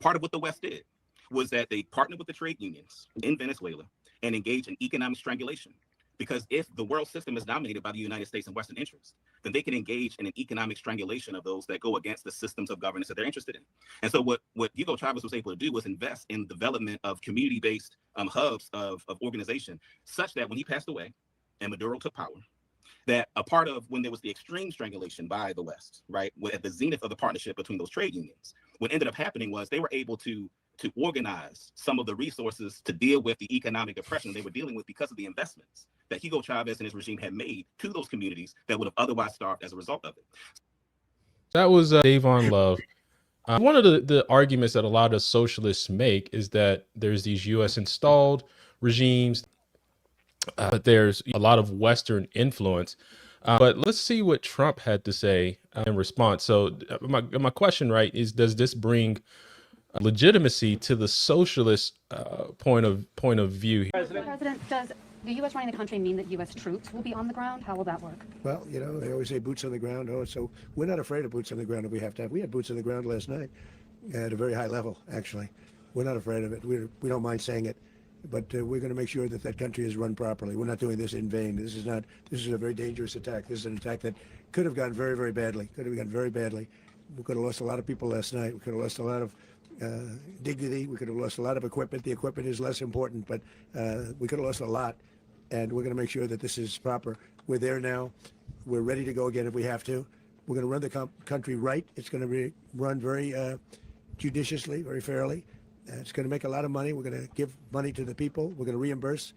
Part of what the West did was that they partnered with the trade unions in Venezuela and engaged in economic strangulation. Because if the world system is dominated by the United States and Western interests, then they can engage in an economic strangulation of those that go against the systems of governance that they're interested in. And so what Hugo Chavez was able to do was invest in development of community-based hubs of organization, such that when he passed away and Maduro took power, that a part of when there was the extreme strangulation by the West, right, at the zenith of the partnership between those trade unions, what ended up happening was they were able to organize some of the resources to deal with the economic oppression they were dealing with because of the investments that Hugo Chavez and his regime had made to those communities that would have otherwise starved as a result of it. That was Davon Love. One of the arguments that a lot of socialists make is that there's these U.S. installed regimes, but there's a lot of Western influence. But let's see what Trump had to say in response. So my question, right, is does this bring legitimacy to the socialist point of view? President, does the U.S. running the country mean that U.S. troops will be on the ground? How will that work? Well, you know, they always say boots on the ground. Oh, so we're not afraid of boots on the ground if we have to have. We had boots on the ground last night at a very high level, actually. We're not afraid of it. We don't mind saying it. But we're going to make sure that that country is run properly. We're not doing this in vain. This is a very dangerous attack. This is an attack that could have gone very, very badly. We could have lost a lot of people last night. We could have lost a lot of dignity. We could have lost a lot of equipment. The equipment is less important, but we could have lost a lot. And we're going to make sure that this is proper. We're there now. We're ready to go again if we have to. We're going to run the country right. It's going to be run very judiciously, very fairly. It's going to make a lot of money. We're going to give money to the people. We're going to reimburse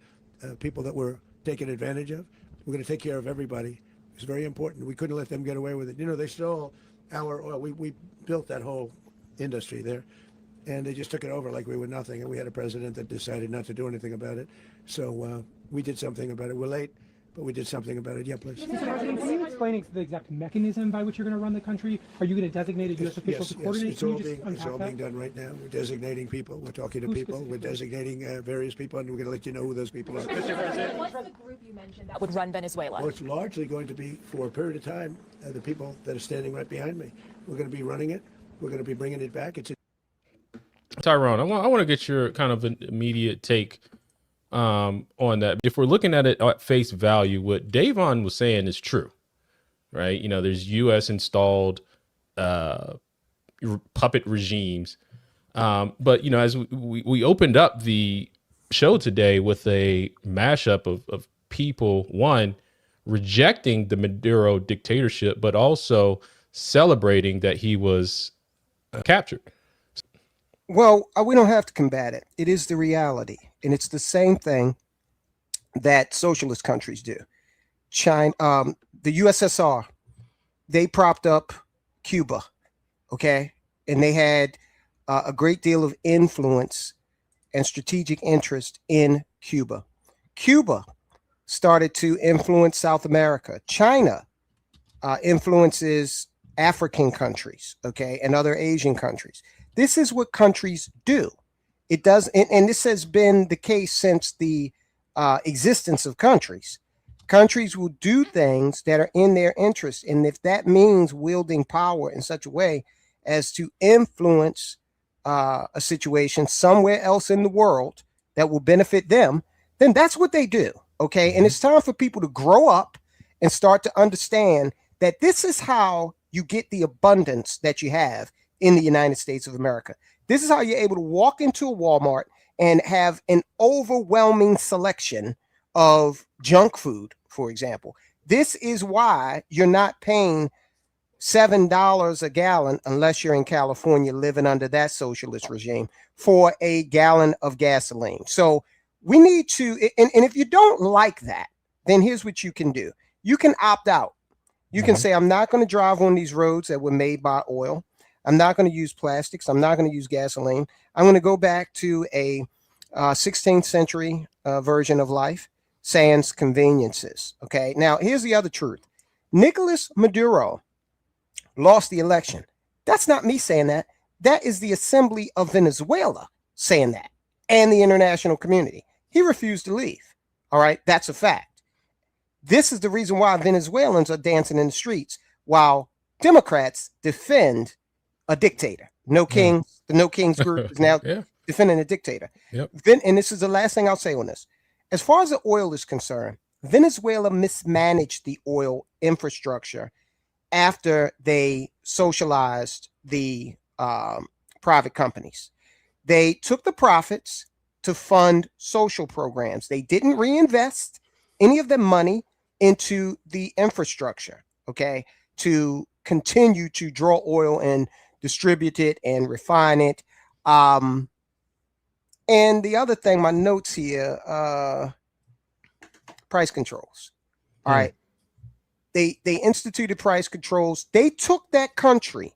people that were taken advantage of. We're going to take care of everybody. It's very important. We couldn't let them get away with it. You know, they stole our oil. We built that whole industry there, and they just took it over like we were nothing. And we had a president that decided not to do anything about it. So we did something about it. We're late, but we did something about it. Yeah, please. Mr. President, can you explain the exact mechanism by which you're going to run the country? Are you going to designate a U.S. official to coordinate? Yes, it's all being done right now. We're designating people. We're talking to people. We're designating various people, and we're going to let you know who those people are. Mr. President, what's the group you mentioned that would run Venezuela? Well, it's largely going to be, for a period of time, the people that are standing right behind me. We're going to be running it. We're going to be bringing it back. Tyrone, I want to get your kind of an immediate take on that. If we're looking at it at face value, what Davon was saying is true, right? You know, there's U.S. installed puppet regimes. But, you know, as we opened up the show today with a mashup of people, one, rejecting the Maduro dictatorship, but also celebrating that he was captured. Well, we don't have to combat it. It is the reality. And it's the same thing that socialist countries do. China, the USSR, they propped up Cuba, okay? And they had a great deal of influence and strategic interest in Cuba. Cuba started to influence South America. China influences African countries, okay, and other Asian countries. This is what countries do. It does, and this has been the case since the existence of countries. Countries will do things that are in their interest, and if that means wielding power in such a way as to influence a situation somewhere else in the world that will benefit them, then that's what they do, okay? And it's time for people to grow up and start to understand that this is how you get the abundance that you have in the United States of America. This is how you're able to walk into a Walmart and have an overwhelming selection of junk food, for example. This is why you're not paying $7 a gallon, unless you're in California living under that socialist regime, for a gallon of gasoline. So we need to, and if you don't like that, then here's what you can do. You can opt out. You can say, I'm not going to drive on these roads that were made by oil. I'm not going to use plastics. I'm not going to use gasoline. I'm going to go back to a 16th century version of life, sans conveniences. Okay. Now, here's the other truth. Nicolas Maduro lost the election. That's not me saying that. That is the Assembly of Venezuela saying that, and the international community. He refused to leave. All right. That's a fact. This is the reason why Venezuelans are dancing in the streets while Democrats defend a dictator. No Kings, the No Kings group is now Yeah. defending a dictator. Yep. And this is the last thing I'll say on this. As far as the oil is concerned, Venezuela mismanaged the oil infrastructure after they socialized the private companies. They took the profits to fund social programs. They didn't reinvest any of the money into the infrastructure, okay, to continue to draw oil and distribute it and refine it. And the other thing, my notes here, price controls. All right. They instituted price controls. They took that country.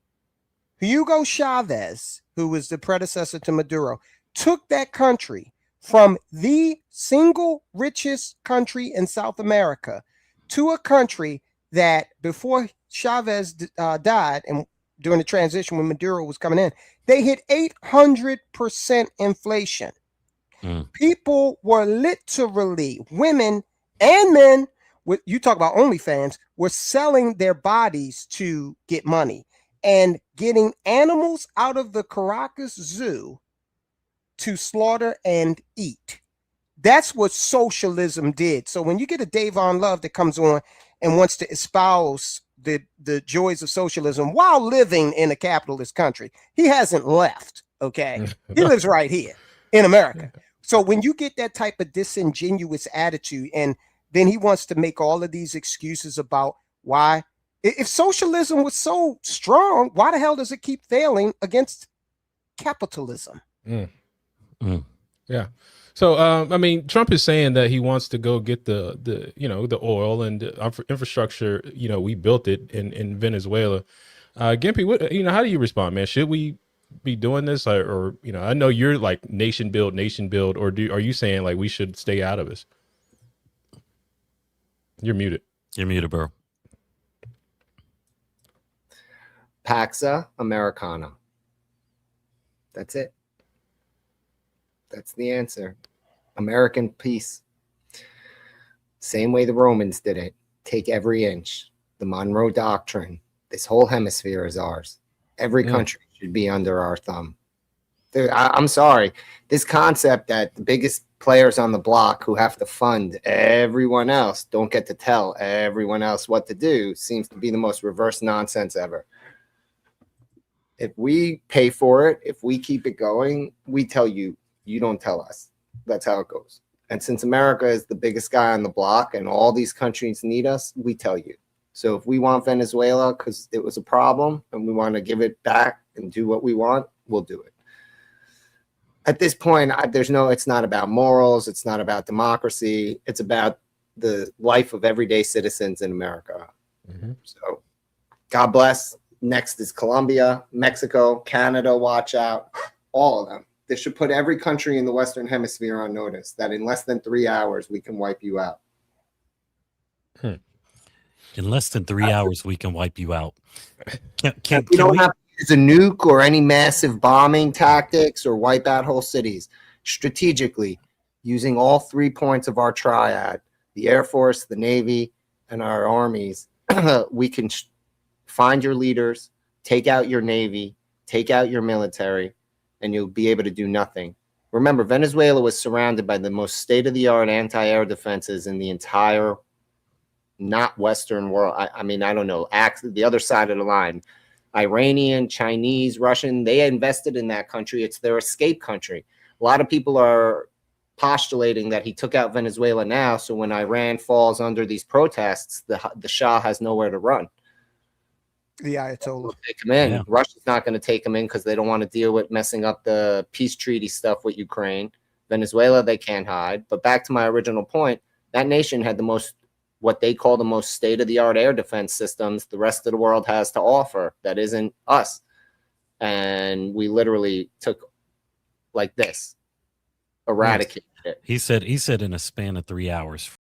Hugo Chavez, who was the predecessor to Maduro, took that country from the single richest country in South America to a country that before Chavez died and during the transition when Maduro was coming in, they hit 800% inflation. People were literally, women and men, you talk about OnlyFans, were selling their bodies to get money and getting animals out of the Caracas Zoo to slaughter and eat. That's what socialism did. So when you get a Davon Love that comes on and wants to espouse the joys of socialism while living in a capitalist country, he hasn't left, okay? He lives right here in America. So when you get that type of disingenuous attitude, and then he wants to make all of these excuses about why, if socialism was so strong, why the hell does it keep failing against capitalism? Yeah. So, I mean, Trump is saying that he wants to go get the oil and the infrastructure. You know, we built it in Venezuela. Gimpy, what, how do you respond, man? Should we be doing this, or I know you're like nation build, or are you saying like we should stay out of this? You're muted. You're muted, bro. Paxa Americana. That's it. That's the answer. American peace. Same way the Romans did it. Take every inch. The Monroe Doctrine. This whole hemisphere is ours. Every country should be under our thumb. I'm sorry. This concept that the biggest players on the block who have to fund everyone else don't get to tell everyone else what to do seems to be the most reverse nonsense ever. If we pay for it, if we keep it going, we tell you, you don't tell us. That's how it goes. And since America is the biggest guy on the block and all these countries need us, we tell you. So if we want Venezuela because it was a problem and we want to give it back and do what we want, we'll do it. At this point, it's not about morals. It's not about democracy. It's about the life of everyday citizens in America. So God bless. Next is Colombia, Mexico, Canada, watch out, all of them. This should put every country in the Western Hemisphere on notice that in less than 3 hours, we can wipe you out. In less than 3 hours, we can wipe you out. We don't have to use a nuke or any massive bombing tactics or wipe out whole cities. Strategically, using all 3 points of our triad, the Air Force, the Navy, and our armies, we can find your leaders, take out your Navy, take out your military, and you'll be able to do nothing. Remember, Venezuela was surrounded by the most state-of-the-art anti-air defenses in the entire not Western world. I mean, I don't know, the other side of the line. Iranian, Chinese, Russian, they invested in that country. It's their escape country. A lot of people are postulating that he took out Venezuela now, so when Iran falls under these protests, the Shah has nowhere to run. The Ayatollah. Take him in. Yeah. Russia's not going to take him in because they don't want to deal with messing up the peace treaty stuff with Ukraine. Venezuela, they can't hide. But back to my original point, that nation had the most, what they call the most state-of-the-art air defense systems the rest of the world has to offer. That isn't us. And we literally took like this, eradicated it. He said in a span of 3 hours.